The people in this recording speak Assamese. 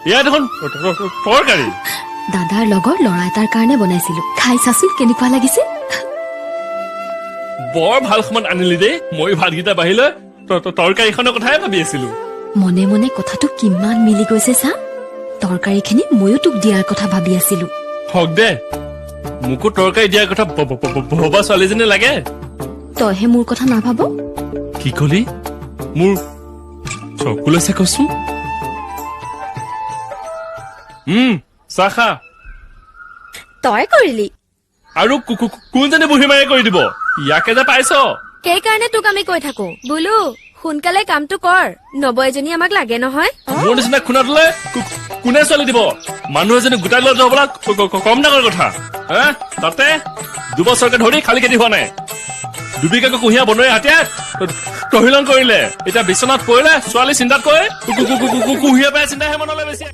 এয়া দেখোন তৰকাৰী। দাদাৰ লগৰ ল'ৰা এটাৰ কাৰণে বনাইছিলো, খাই চাচোন কেনেকুৱা লাগিছে। বৰ ভাল সময়ত আনিলি দেই, মই ভাতকেইটা বাঢ়িলৈ তৰকাৰীখনৰ কথাই ভাবি আছিলো। মনে মনে কথাটো কিমান মিলি গৈছে চা। তৰকাৰীখিনি ময়ো তোক দিয়াৰ কথা ভাবি আছিলো। হওক দে, মোকো তৰকাৰী দিয়াৰ কথা ভবা ছোৱালীজনী লাগে। তইহে মোৰ কথা নাভাব? কি কলি? মোৰ চকুলৈ চা কচোন। চাহ খা। তই কৰিলি? আৰু কোনজনী বুঢ়ী মায়ে কৰি দিব? ইয়াকে যে পাইছ। সেইকাৰণে তোক আমি কৈ থাকো বোলো সোনকালে কামটো কৰ, নবৌ এজনী আমাক লাগে নহয়। মোৰ নিচিনা খুনা দিলে কোনে ছোৱালী দিব? মানুহ এজনী গোটাই লৈ যাবলা কম ডাঙৰ কথা। তাতে 2 বছৰকে ধৰি খালী খেতি হোৱা নাই। দুবিঘাকৈ কুঁহিয়া বনৰীয়া হাতীয়াক তহিলং কৰিলে। এতিয়া বিচনাত পৰিলে ছোৱালী চিন্তাত কৈ কুঁহিয়া পাই চিন্তাহে মনলৈ বেছি।